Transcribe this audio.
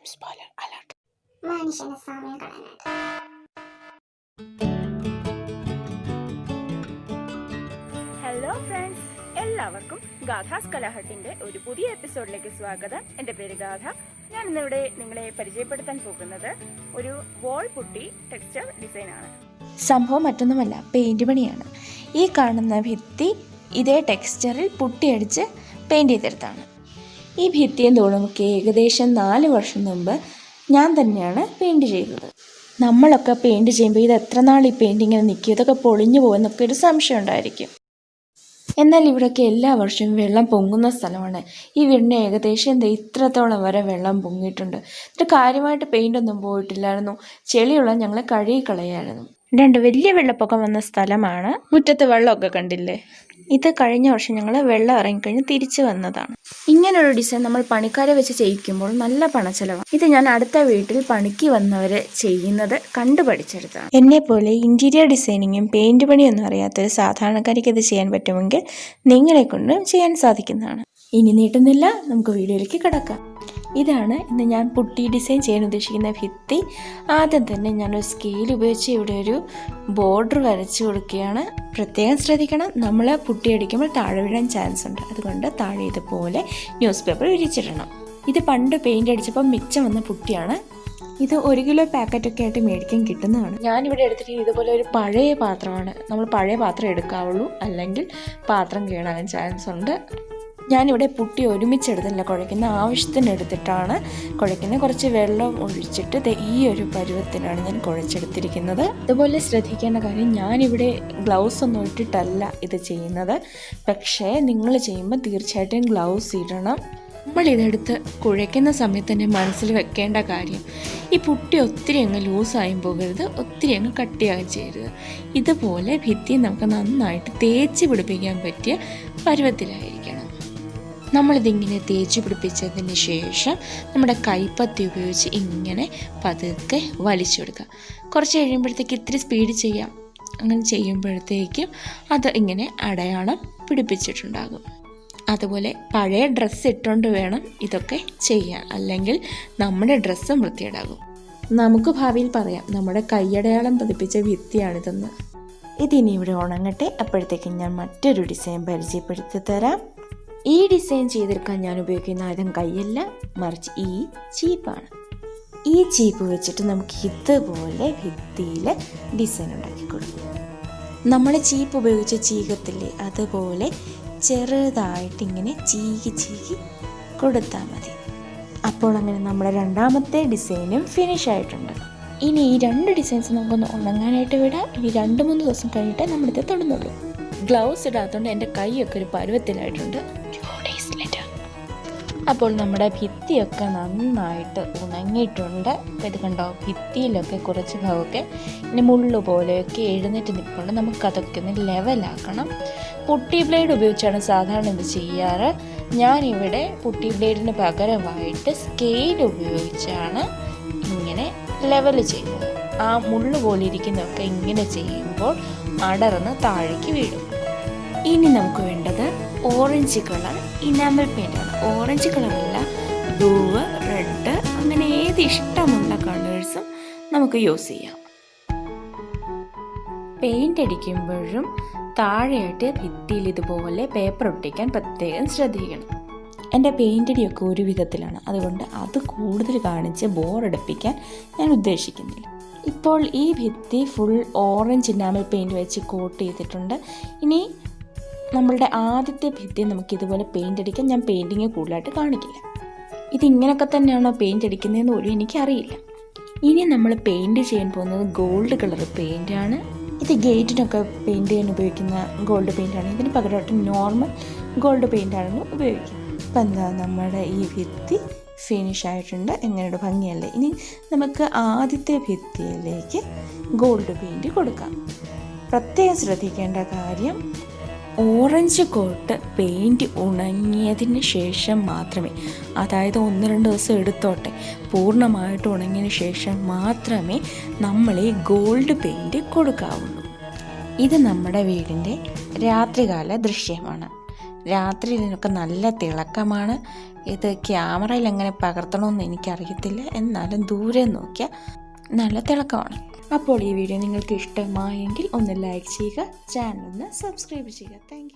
spoiler alert. മനുഷ്യന്റെ സമയം കളയാനായിട്ട്. ഹലോ ഫ്രണ്ട്സ്, എല്ലാവർക്കും ഗാഥാസ് കലാഹട്ടിന്റെ ഒരു പുതിയ എപ്പിസോഡിലേക്ക് സ്വാഗതം. എൻ്റെ പേര് ഗാഥ. ഞാൻ ഇന്നിവിടെ നിങ്ങളെ പരിചയപ്പെടുത്താൻ പോകുന്നത് ഒരു വോൾ പുട്ടി ടെക്സ്ചർ ഡിസൈനാണ്. സംഭവം മറ്റൊന്നുമല്ല, പെയിന്റ് പണിയാണ്. ഈ കാണുന്ന ഭിത്തി ഇതേ ടെക്സ്ചറിൽ പുട്ടിയടിച്ച് പെയിന്റ് ചെയ്തെടുത്താണ്. ഈ ഭിത്തിയും തോണുമൊക്കെ ഏകദേശം 4 വർഷം മുമ്പ് ഞാൻ തന്നെയാണ് പെയിന്റ് ചെയ്തത്. നമ്മളൊക്കെ പെയിന്റ് ചെയ്യുമ്പോൾ ഇത് എത്ര നാൾ ഈ പെയിന്റ് ഇങ്ങനെ നിൽക്കും, ഇതൊക്കെ പൊളിഞ്ഞു പോകുമെന്നൊക്കെ ഒരു സംശയം ഉണ്ടായിരിക്കും. എന്നാൽ ഇവിടെയൊക്കെ എല്ലാ വർഷവും വെള്ളം പൊങ്ങുന്ന സ്ഥലമാണ്. ഈ വീടിന് ഏകദേശം ഇത്രത്തോളം വരെ വെള്ളം പൊങ്ങിയിട്ടുണ്ട്. ഇത് കാര്യമായിട്ട് പെയിൻ്റൊന്നും പോയിട്ടില്ലായിരുന്നു. ചെളിയുള്ള ഞങ്ങൾ കഴുകി കളയായിരുന്നു. 2 വലിയ വെള്ളപ്പൊക്കം വന്ന സ്ഥലമാണ്. മുറ്റത്ത് വെള്ളമൊക്കെ കണ്ടില്ലേ. ഇത് കഴിഞ്ഞ വർഷം ഞങ്ങൾ വെള്ളം ഇറങ്ങിക്കഴിഞ്ഞ് തിരിച്ചു വന്നതാണ്. ഇങ്ങനൊരു ഡിസൈൻ നമ്മൾ പണിക്കാരെ വെച്ച് ചെയ്യിക്കുമ്പോൾ നല്ല പണച്ചെലവാണ്. ഇത് ഞാൻ അടുത്ത വീട്ടിൽ പണിക്ക് വന്നവരെ ചെയ്യുന്നത് കണ്ടു പഠിച്ചെടുത്താണ്. എന്നെപ്പോലെ ഇന്റീരിയർ ഡിസൈനിങ്ങും പെയിന്റ് പണിയൊന്നും അറിയാത്തൊരു സാധാരണക്കാരിക്ക് ഇത് ചെയ്യാൻ പറ്റുമെങ്കിൽ നിങ്ങളെ കൊണ്ട് ചെയ്യാൻ സാധിക്കുന്നതാണ്. ഇനി നീട്ടുന്നില്ല, നമുക്ക് വീഡിയോയിലേക്ക് കിടക്കാം. ഇതാണ് ഇന്ന് ഞാൻ പുട്ടി ഡിസൈൻ ചെയ്യാൻ ഉദ്ദേശിക്കുന്ന ഭിത്തി. ആദ്യം തന്നെ ഞാനൊരു സ്കെയിൽ ഉപയോഗിച്ച് ഇവിടെ ഒരു ബോർഡർ വരച്ച് കൊടുക്കുകയാണ്. പ്രത്യേകം ശ്രദ്ധിക്കണം, നമ്മൾ പുട്ടി അടിക്കുമ്പോൾ താഴെ വീഴാൻ ചാൻസ് ഉണ്ട്. അതുകൊണ്ട് താഴെ ഇതുപോലെ ന്യൂസ് പേപ്പർ വിരിച്ചിടണം. ഇത് പണ്ട് പെയിൻ്റ് അടിച്ചപ്പോൾ മിച്ചം വന്ന പുട്ടിയാണ്. ഇത് 1 കിലോ പാക്കറ്റൊക്കെ ആയിട്ട് മേടിക്കാൻ കിട്ടുന്നതാണ്. ഞാനിവിടെ എടുത്തിട്ട് ഇതുപോലെ ഒരു പഴയ പാത്രമാണ്. നമ്മൾ പഴയ പാത്രം എടുക്കാവുള്ളൂ, അല്ലെങ്കിൽ പാത്രം കേടാകാൻ ചാൻസ് ഉണ്ട്. ഞാനിവിടെ പുട്ടി ഒരുമിച്ചെടുത്തില്ല, കുഴയ്ക്കുന്ന ആവശ്യത്തിന് എടുത്തിട്ടാണ് കുഴയ്ക്കുന്നത്. കുറച്ച് വെള്ളം ഒഴിച്ചിട്ട് ഈ ഒരു പരുവത്തിനാണ് ഞാൻ കുഴച്ചെടുത്തിരിക്കുന്നത്. അതുപോലെ ശ്രദ്ധിക്കേണ്ട കാര്യം, ഞാനിവിടെ ഗ്ലൗസ് ഒന്നും ഇട്ടിട്ടല്ല ഇത് ചെയ്യുന്നത്. പക്ഷേ നിങ്ങൾ ചെയ്യുമ്പോൾ തീർച്ചയായിട്ടും ഗ്ലൗസ് ഇടണം. നമ്മളിതെടുത്ത് കുഴയ്ക്കുന്ന സമയത്ത് തന്നെ മനസ്സിൽ വെക്കേണ്ട കാര്യം, ഈ പുട്ടി ഒത്തിരി അങ്ങ് ലൂസായും പോകരുത്, ഒത്തിരി അങ്ങ് കട്ടിയാകും ചെയ്യരുത്. ഇതുപോലെ ഭിത്തി നമുക്ക് നന്നായിട്ട് തേച്ച് പിടിപ്പിക്കാൻ പറ്റിയ പരുവത്തിലായിരിക്കണം. നമ്മളിതിങ്ങനെ തേച്ച് പിടിപ്പിച്ചതിന് ശേഷം നമ്മുടെ കൈപ്പത്തി ഉപയോഗിച്ച് ഇങ്ങനെ പതുക്കെ വലിച്ചെടുക്കുക. കുറച്ച് കഴിയുമ്പോഴത്തേക്ക് ഇത്തിരി സ്പീഡ് ചെയ്യാം. അങ്ങനെ ചെയ്യുമ്പോഴത്തേക്കും അത് ഇങ്ങനെ അടയാളം പിടിപ്പിച്ചിട്ടുണ്ടാകും. അതുപോലെ പഴയ ഡ്രസ്സ് ഇട്ടുകൊണ്ട് വേണം ഇതൊക്കെ ചെയ്യാൻ, അല്ലെങ്കിൽ നമ്മുടെ ഡ്രസ്സും വൃത്തികേടാകും. നമുക്ക് ഭാവിയിൽ പറയാം നമ്മുടെ കൈയടയാളം പതിപ്പിച്ച ഭിത്തിയാണിതെന്ന്. ഇതിനി ഇവിടെ ഉണങ്ങട്ടെ. അപ്പോഴത്തേക്കും ഞാൻ മറ്റൊരു ഡിസൈൻ പരിചയപ്പെടുത്തി തരാം. ഈ ഡിസൈൻ ചെയ്തെടുക്കാൻ ഞാൻ ഉപയോഗിക്കുന്ന ആയുധം കൈയല്ല, മറിച്ച് ഈ ചീപ്പാണ്. ഈ ചീപ്പ് വെച്ചിട്ട് നമുക്ക് ഇതുപോലെ ഭിത്തിയിൽ ഡിസൈൻ ഉണ്ടാക്കി കൊടുക്കും. നമ്മൾ ചീപ്പ് ഉപയോഗിച്ച് ചീകത്തില്ലേ, അതുപോലെ ചെറുതായിട്ട് ഇങ്ങനെ ചീകി കൊടുത്താൽ മതി. അപ്പോൾ അങ്ങനെ നമ്മുടെ 2ാമത്തെ ഡിസൈനും ഫിനിഷ് ആയിട്ടുണ്ട്. ഇനി ഈ 2 ഡിസൈൻസ് നമുക്കൊന്ന് ഉണങ്ങാനായിട്ട് വിടാം. ഇനി 2-3 ദിവസം കഴിഞ്ഞിട്ടേ നമ്മളിത് തൊടുന്നുള്ളൂ. ഗ്ലൗസ് ഇടാത്തതുകൊണ്ട് എൻ്റെ കൈയൊക്കെ ഒരു പരുവത്തിലായിട്ടുണ്ട്. അപ്പോൾ നമ്മുടെ ഭിത്തിയൊക്കെ നന്നായിട്ട് ഉണങ്ങിയിട്ടുണ്ട്. അപ്പോൾ ഇത് കണ്ടോ, ഭിത്തിയിലൊക്കെ കുറച്ച് ഭാഗമൊക്കെ ഇനി മുള്ളു പോലെയൊക്കെ എഴുന്നേറ്റ് നിൽക്കുന്നുണ്ട്. നമുക്കതൊക്കെ ഒന്ന് ലെവലാക്കണം. പുട്ടി ബ്ലേഡ് ഉപയോഗിച്ചാണ് സാധാരണ ഇത് ചെയ്യാറ്. ഞാനിവിടെ പുട്ടി ബ്ലേഡിന് പകരമായിട്ട് സ്കെയിൽ ഉപയോഗിച്ചാണ് ഇങ്ങനെ ലെവൽ ചെയ്യുന്നത്. ആ മുള്ളു പോലെ ഇരിക്കുന്നതൊക്കെ ഇങ്ങനെ ചെയ്യുമ്പോൾ അടർന്ന് താഴേക്ക് വീഴും. ഇനി നമുക്ക് വേണ്ടത് ഓറഞ്ച് കളർ ഇനാമൽ പെയിൻ്റാണ്. ഓറഞ്ച് കളറല്ല, ബ്ലൂ, റെഡ്, അങ്ങനെ ഏത് ഇഷ്ടമുള്ള കളേഴ്സും നമുക്ക് യൂസ് ചെയ്യാം. പെയിൻ്റ് അടിക്കുമ്പോഴും താഴെയായിട്ട് ഭിത്തിയിൽ ഇതുപോലെ പേപ്പർ ഒട്ടിക്കാൻ പ്രത്യേകം ശ്രദ്ധിക്കണം. എൻ്റെ പെയിൻ്റ് അടിയൊക്കെ ഒരു വിധത്തിലാണ്, അതുകൊണ്ട് അത് കൂടുതൽ കാണിച്ച് ബോറടിപ്പിക്കാൻ ഞാൻ ഉദ്ദേശിക്കുന്നില്ല. ഇപ്പോൾ ഈ ഭിത്തി ഫുൾ ഓറഞ്ച് ഇനാമൽ പെയിൻറ്റ് വെച്ച് കോട്ട് ചെയ്തിട്ടുണ്ട്. ഇനി നമ്മളുടെ ആദ്യത്തെ ഭിത്തി നമുക്കിതുപോലെ പെയിൻ്റ് അടിക്കാൻ ഞാൻ പെയിൻറ്റിങ് കൂടുതലായിട്ട് കാണിക്കില്ല. ഇതിങ്ങനെയൊക്കെ തന്നെയാണോ പെയിൻ്റ് അടിക്കുന്നതെന്ന് പോലും എനിക്കറിയില്ല. ഇനി നമ്മൾ പെയിൻറ്റ് ചെയ്യാൻ പോകുന്നത് ഗോൾഡ് കളർ പെയിൻ്റാണ്. ഇത് ഗേറ്റിനൊക്കെ പെയിൻറ്റ് ചെയ്യാൻ ഉപയോഗിക്കുന്ന ഗോൾഡ് പെയിൻ്റാണ്. ഇതിന് പകരമായിട്ട് നോർമൽ ഗോൾഡ് പെയിൻ്റാണ് ഉപയോഗിക്കുന്നത്. അപ്പം എന്താ, നമ്മുടെ ഈ ഭിത്തി ഫിനിഷ് ആയിട്ടുണ്ട്. എങ്ങനെയുണ്ട്, ഭംഗിയല്ലേ? ഇനി നമുക്ക് ആദ്യത്തെ ഭിത്തിയിലേക്ക് ഗോൾഡ് പെയിൻറ്റ് കൊടുക്കാം. പ്രത്യേകം ശ്രദ്ധിക്കേണ്ട കാര്യം, ഓറഞ്ച് കോട്ട് പെയിൻറ്റ് ഉണങ്ങിയതിന് ശേഷം മാത്രമേ, അതായത് 1-2 ദിവസം എടുത്തോട്ടെ, പൂർണ്ണമായിട്ട് ഉണങ്ങിയതിന് ശേഷം മാത്രമേ നമ്മൾ ഈ ഗോൾഡ് പെയിൻറ്റ് കൊടുക്കാവുള്ളൂ. ഇത് നമ്മുടെ വീടിൻ്റെ രാത്രികാല ദൃശ്യമാണ്. രാത്രി ഇതിനൊക്കെ നല്ല തിളക്കമാണ്. ഇത് ക്യാമറയിൽ എങ്ങനെ പകർത്തണമെന്ന് എനിക്കറിയത്തില്ല, എന്നാലും ദൂരെ നോക്കിയാൽ നല്ല തിളക്കമാണ്. അപ്പോൾ ഈ വീഡിയോ നിങ്ങൾക്ക് ഇഷ്ടമായെങ്കിൽ ഒന്ന് ലൈക്ക് ചെയ്യുക, ചാനൽ ഒന്ന് സബ്സ്ക്രൈബ് ചെയ്യുക. താങ്ക്